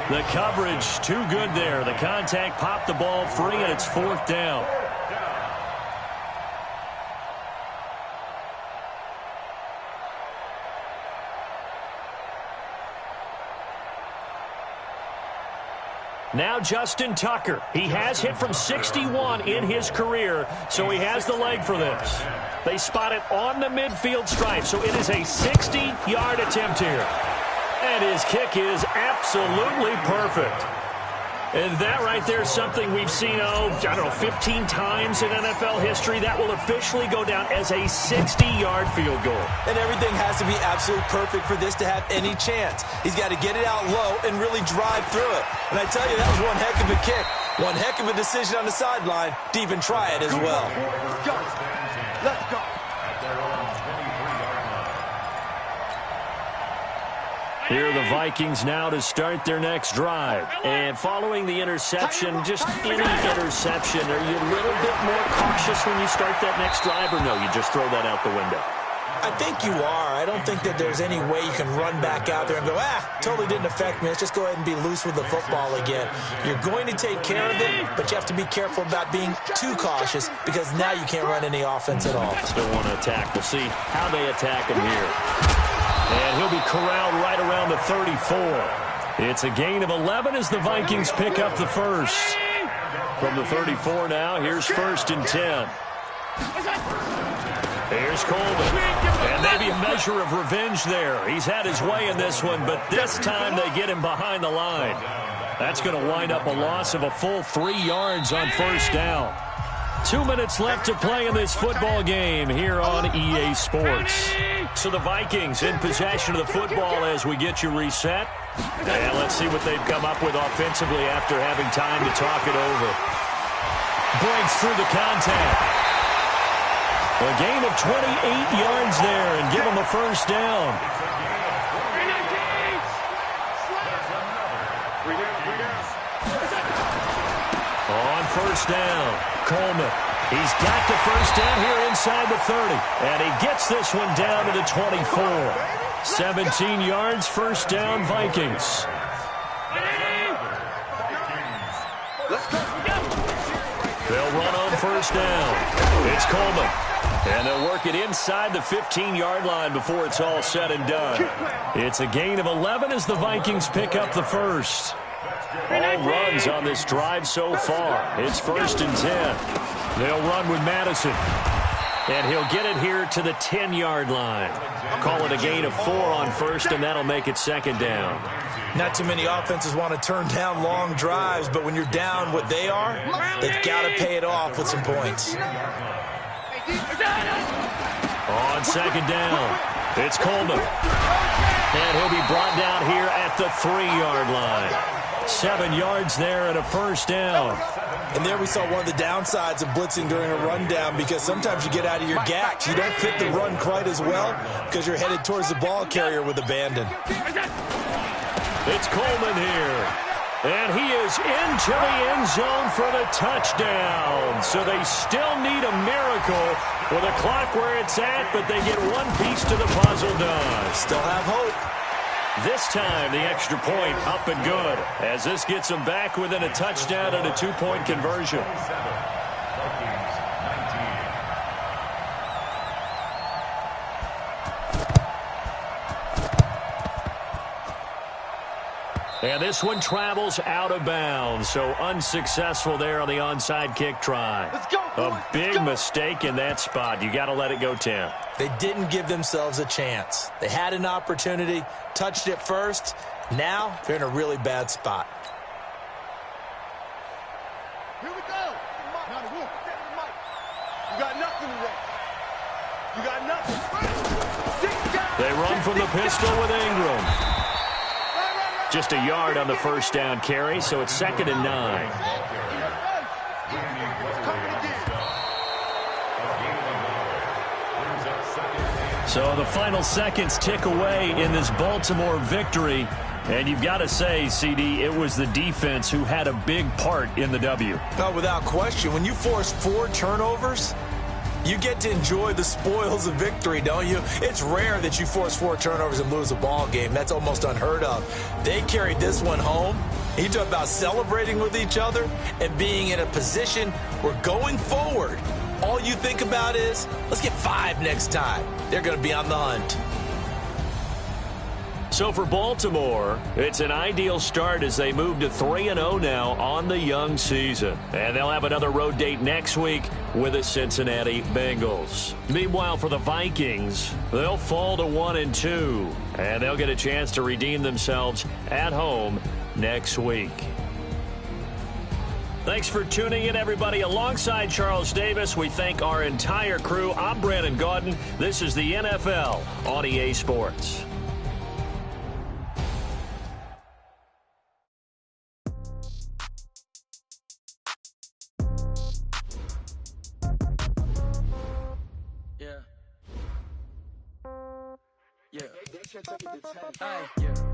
The coverage too good there. The contact popped the ball free, and it's 4th down. Now Justin Tucker. He has hit from 61 in his career, so he has the leg for this. They spot it on the midfield stripe, so it is a 60-yard attempt here. And his kick is absolutely perfect. And that right there is something we've seen, I don't know, 15 times in NFL history. That will officially go down as a 60-yard field goal. And everything has to be absolutely perfect for this to have any chance. He's got to get it out low and really drive through it. And I tell you, that was one heck of a kick. One heck of a decision on the sideline to even try it as well. Let's go. Let's go. Here are the Vikings now to start their next drive. And following the interception, just any interception, are you a little bit more cautious when you start that next drive, or no, you just throw that out the window? I think you are. I don't think that there's any way you can run back out there and go, totally didn't affect me. Let's just go ahead and be loose with the football again. You're going to take care of it, but you have to be careful about being too cautious because now you can't run any offense at all. Still want to attack. We'll see how they attack him here. And he'll be corralled right around the 34. It's a gain of 11 as the Vikings pick up the first. From the 34 now, here's 1st and 10. Here's Coleman. And maybe a measure of revenge there. He's had his way in this one, but this time they get him behind the line. That's going to wind up a loss of a full 3 yards on 1st down. 2 minutes left to play in this football game here on EA Sports. So the Vikings in possession of the football as we get you reset. And let's see what they've come up with offensively after having time to talk it over. Breaks through the contact. A gain of 28 yards there and give them a 1st down. On 1st down, Coleman. He's got the 1st down here inside the 30. And he gets this one down to the 24. 17 yards, 1st down, Vikings. They'll run on 1st down. It's Coleman. And they'll work it inside the 15-yard line before it's all said and done. It's a gain of 11 as the Vikings pick up the first. All runs on this drive so far. It's 1st and 10. They'll run with Madison. And he'll get it here to the 10-yard line. Call it a gain of 4 on 1st, and that'll make it 2nd down. Not too many offenses want to turn down long drives, but when you're down what they are, they've got to pay it off with some points. On 2nd down, it's Coleman. And he'll be brought down here at the 3-yard line. 7 yards there and a 1st down. And there we saw one of the downsides of blitzing during a rundown, because sometimes you get out of your gaps. You don't fit the run quite as well because you're headed towards the ball carrier with abandon. It's Coleman here. And he is into the end zone for the touchdown. So they still need a miracle with a clock where it's at, but they get one piece to the puzzle done. Still have hope. This time, the extra point up and good, as this gets them back within a touchdown and a 2-point conversion. And this one travels out of bounds, so unsuccessful there on the onside kick try. Let's go, boys. A big mistake in that spot. You got to let it go, Tim. They didn't give themselves a chance. They had an opportunity, touched it first. Now they're in a really bad spot. Here we go. Now the wolf. You got nothing today. You got nothing. They run from the pistol with Ingram. Just a yard on the first down carry, so it's 2nd and 9. So the final seconds tick away in this Baltimore victory. And you've got to say, CD, it was the defense who had a big part in the W. No, without question. When you force 4 turnovers, you get to enjoy the spoils of victory, don't you? It's rare that you force 4 turnovers and lose a ball game. That's almost unheard of. They carried this one home. You talk about celebrating with each other and being in a position where going forward, all you think about is, let's get 5 next time. They're going to be on the hunt. So for Baltimore, it's an ideal start as they move to 3-0 now on the young season. And they'll have another road date next week with the Cincinnati Bengals. Meanwhile, for the Vikings, they'll fall to 1-2. And they'll get a chance to redeem themselves at home next week. Thanks for tuning in, everybody. Alongside Charles Davis, we thank our entire crew. I'm Brandon Gaudin. This is the NFL on EA Sports.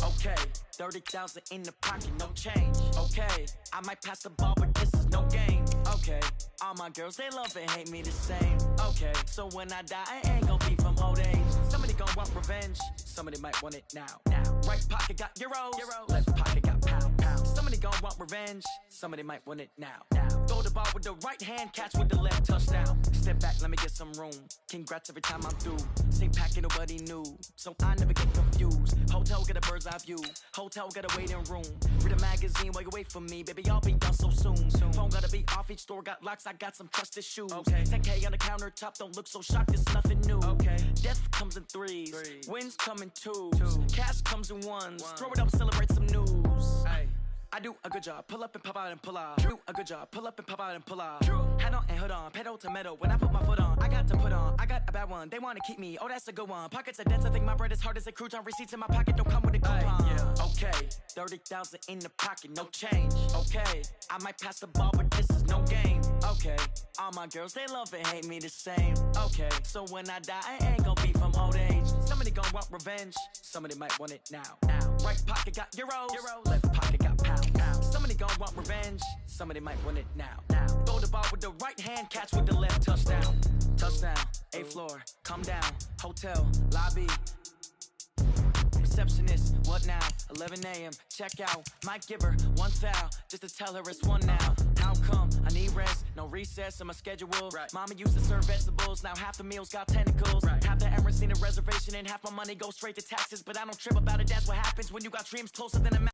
Okay, 30,000 in the pocket, no change. Okay, I might pass the ball, but this is no game. Okay, all my girls, they love and hate me the same. Okay, so when I die, I ain't gonna be from old age. Somebody gonna want revenge, somebody might want it now. Right pocket got euros, left pocket got pound. Somebody gonna want revenge, somebody might want it now. Throw the ball with the right hand, catch with the left, touchdown. Step back, let me get some room. Congrats every time I'm through. Same packet, nobody knew, so I never get confused. Hotel get a bird's eye view. Hotel get a waiting room. Read a magazine while you wait for me, baby. I'll be done so soon. Phone gotta be off. Each store got locks. I got some trusted shoes. Okay. 10K on the countertop. Don't look so shocked. It's nothing new. Okay. Death comes in threes. Wins come in twos. Cash comes in ones. Throw it up, celebrate some news. Ay. I do a good job, pull up and pop out and pull out. Do a good job, pull up and pop out and pull out. Hat on and hood on, pedal to metal. When I put my foot on, I got to put on. I got a bad one, they want to keep me. Oh, that's a good one. Pockets are dense, I think my bread is hard as a crouton. Receipts in my pocket don't come with a coupon. Okay, 30,000 in the pocket, no change. Okay, I might pass the ball, but this is no game. Okay, all my girls, they love and hate me the same. Okay, so when I die, I ain't gonna be from old age. Somebody gonna want revenge, somebody might want it now. Right pocket got euros, left pocket got pound. Somebody gon' want revenge, somebody might want it now. Throw the ball with the right hand, catch with the left, touchdown. Touchdown, 8th floor, come down, hotel, lobby. Receptionist, what now? 11 a.m., check out. Might give her 1 foul, just to tell her it's 1 now. How come? I need rest, no recess in my schedule. Right. Mama used to serve vegetables, now half the meals got tentacles. Right. Half the Emirates need a reservation and half my money goes straight to taxes. But I don't trip about it, that's what happens when you got dreams closer than a mountain.